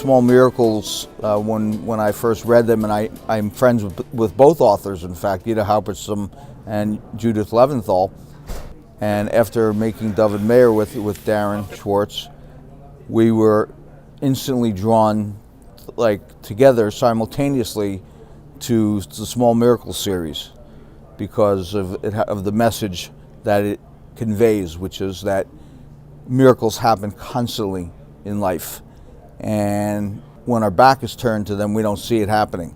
Small Miracles, when I first read them, and I'm friends with both authors, in fact, Yitta Halberstam and Judith Leventhal. And after making Dove and Mayer with Darren Schwartz, we were instantly drawn, like, together simultaneously to the Small Miracles series because of the message that it conveys, which is that miracles happen constantly in life. And when our back is turned to them, we don't see it happening.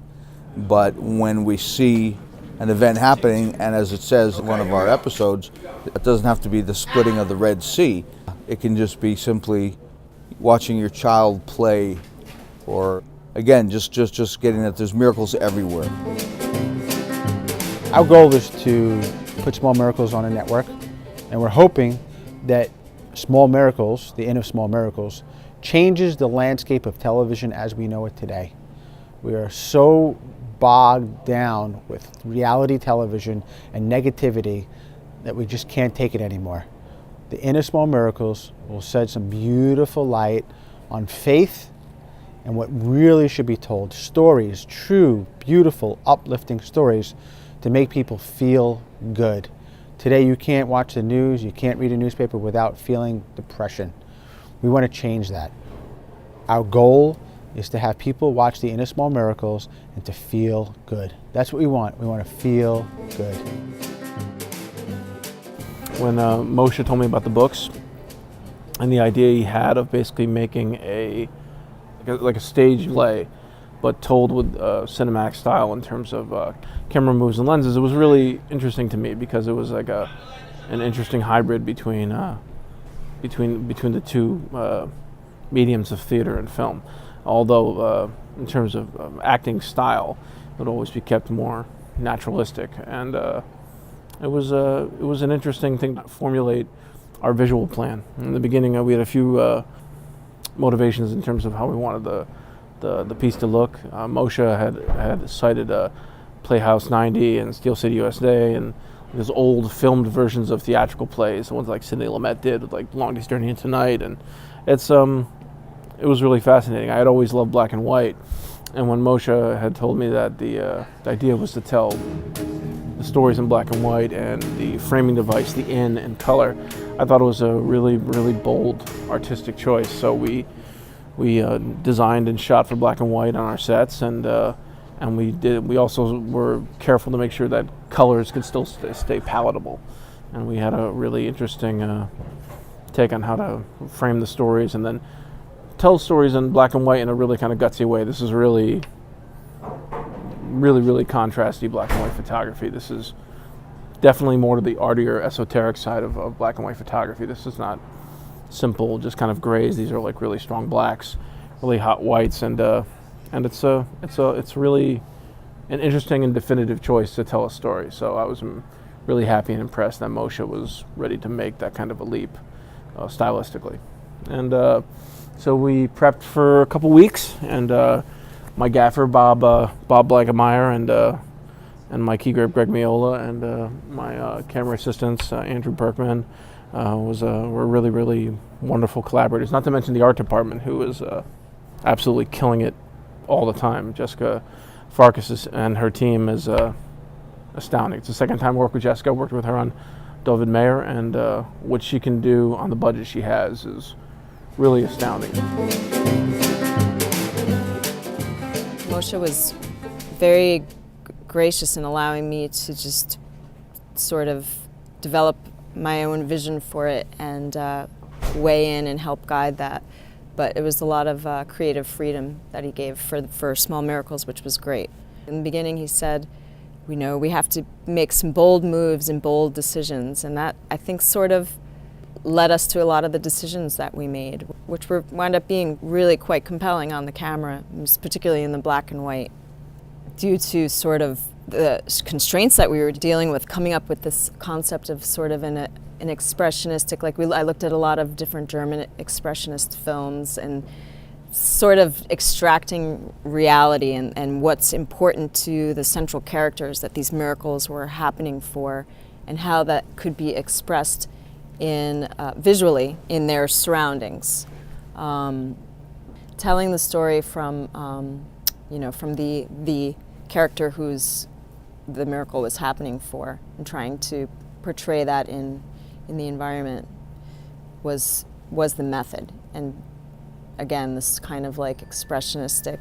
But when we see an event happening, and as it says in one of our episodes, it doesn't have to be the splitting of the Red Sea. It can just be simply watching your child play, or again, just getting that there's miracles everywhere. Our goal is to put Small Miracles on a network, and we're hoping that Small Miracles, the Inn of Small Miracles, changes the landscape of television as we know it today. We are so bogged down with reality television and negativity that we just can't take it anymore. The Inn of Small Miracles will shed some beautiful light on faith and what really should be told. Stories, true, beautiful, uplifting stories to make people feel good. Today you can't watch the news, you can't read a newspaper without feeling depression. We want to change that. Our goal is to have people watch the Inn of Small Miracles and to feel good. That's what we want. We want to feel good. When Moshe told me about the books and the idea he had of basically making like a stage play, but told with cinematic style in terms of camera moves and lenses, it was really interesting to me because it was like an interesting hybrid between the two mediums of theater and film. Although in terms of acting style, it would always be kept more naturalistic, and it was an interesting thing to formulate our visual plan. In the beginning, we had a few motivations in terms of how we wanted the piece to look. Moshe had cited Playhouse 90 and Steel City USA and those old filmed versions of theatrical plays, the ones like Sidney Lumet did with like Longest Journey into Night, and it was really fascinating. I had always loved black and white, and when Moshe had told me that the idea was to tell the stories in black and white and the framing device, the inn, in color, I thought it was a really, really bold artistic choice. So we designed and shot for black and white on our sets, and we also were careful to make sure that colors could still stay palatable, and we had a really interesting take on how to frame the stories and then tell stories in black and white in a really kind of gutsy way. This is really contrasty black and white photography. This is definitely more to the artier, esoteric side of black and white photography. This is not simple, just kind of grays. These are like really strong blacks, really hot whites, and it's really an interesting and definitive choice to tell a story. So I was really happy and impressed that Moshe was ready to make that kind of a leap stylistically, and so we prepped for a couple weeks, and my gaffer Bob Blankemeyer and my key grip Greg Miola and my camera assistants Andrew Berkman were really, really wonderful collaborators. Not to mention the art department, who was absolutely killing it all the time. Jessica Farkas and her team is astounding. It's the second time I worked with Jessica. I worked with her on Dove and Mayer, and what she can do on the budget she has is really astounding. Moshe was very gracious in allowing me to just sort of develop my own vision for it and weigh in and help guide that. But it was a lot of creative freedom that he gave for Small Miracles, which was great. In the beginning he said, we have to make some bold moves and bold decisions, and that, I think, sort of led us to a lot of the decisions that we made, which wound up being really quite compelling on the camera, particularly in the black and white, due to sort of the constraints that we were dealing with, coming up with this concept of sort of an expressionistic, I looked at a lot of different German expressionist films and sort of extracting reality and what's important to the central characters that these miracles were happening for, and how that could be expressed in visually in their surroundings. telling the story from, from the character whose the miracle was happening for, and trying to portray that in the environment was the method. And again, this kind of like expressionistic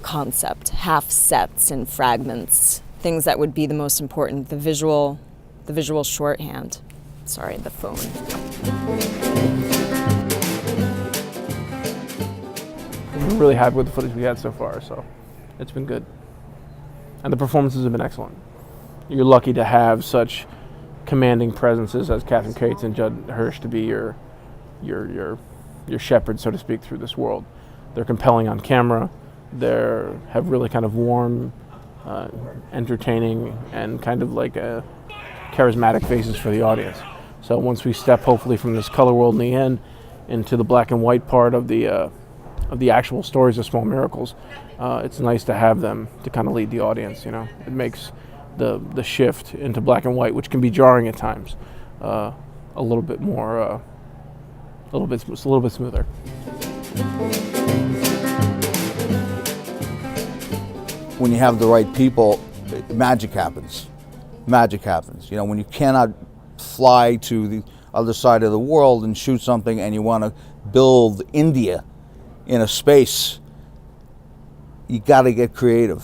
concept, half sets and fragments, things that would be the most important, the visual shorthand. Sorry, the phone. We're really happy with the footage we had so far, so it's been good. And the performances have been excellent. You're lucky to have such commanding presences as Catherine Cates and Judd Hirsch to be your shepherd, so to speak, through this world. They're compelling on camera. They have really kind of warm, entertaining, and kind of like charismatic faces for the audience. So once we step, hopefully, from this color world in the end into the black and white part of the actual stories of Small Miracles, it's nice to have them to kind of lead the audience. You know, it makes the shift into black and white, which can be jarring at times, a little bit more, a little bit smoother. When you have the right people, magic happens. Magic happens. You know, when you cannot fly to the other side of the world and shoot something, and you want to build India in a space, you got to get creative,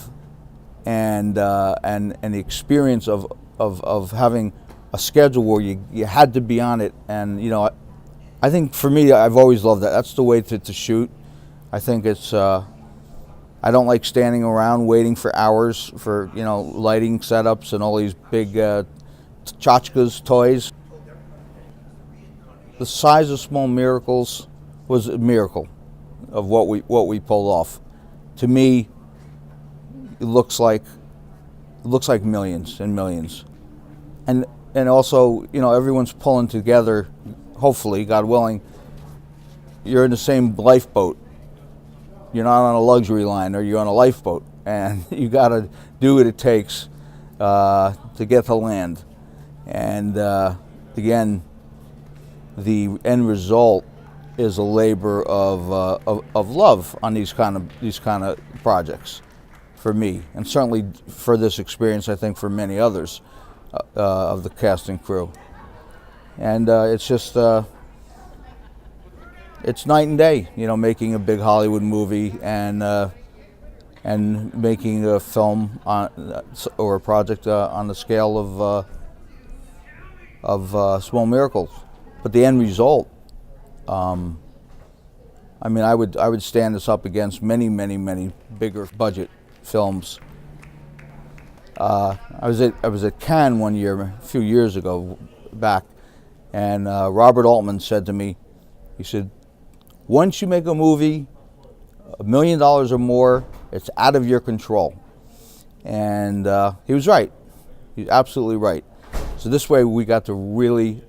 and the experience of having a schedule where you had to be on it. And you know, I think for me, I've always loved that. That's the way to shoot. I think it's. I don't like standing around waiting for hours for, you know, lighting setups and all these big tchotchkes, toys. The size of Small Miracles was a miracle of what we pulled off. To me, it looks like millions and millions, and also, you know, everyone's pulling together. Hopefully, God willing, you're in the same lifeboat. You're not on a luxury line, or you're on a lifeboat, and you got to do what it takes to get to land. And again, the end result is a labor of love on these kind of projects, for me, and certainly for this experience. I think for many others of the cast and crew, and it's just. It's night and day, you know, making a big Hollywood movie and making a film or a project on the scale of Small Miracles. But the end result, I mean, I would stand this up against many bigger budget films. I was at Cannes one year, a few years ago back, and Robert Altman said to me, he said, once you make a movie, $1 million or more, it's out of your control. And he was right. He's absolutely right. So this way we got to really,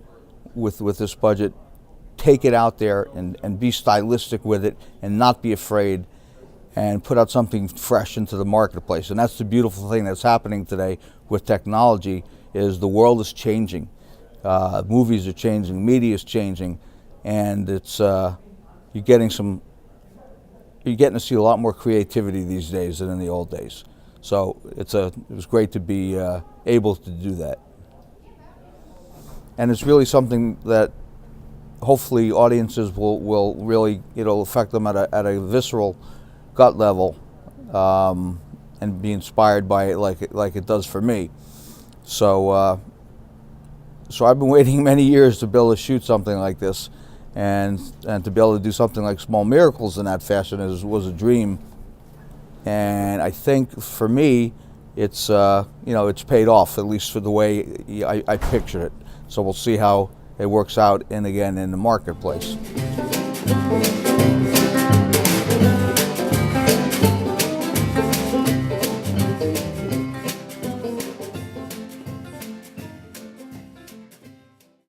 with this budget, take it out there and be stylistic with it and not be afraid and put out something fresh into the marketplace. And that's the beautiful thing that's happening today with technology, is the world is changing. Movies are changing, media is changing, and it's you're getting to see a lot more creativity these days than in the old days. So it was great to be able to do that. And it's really something that hopefully audiences will really, it'll affect them at a visceral gut level, and be inspired by it like it does for me. So I've been waiting many years to be able to shoot something like this. And to be able to do something like Small Miracles in that fashion was a dream. And I think for me, it's it's paid off, at least for the way I pictured it. So we'll see how it works out in the marketplace.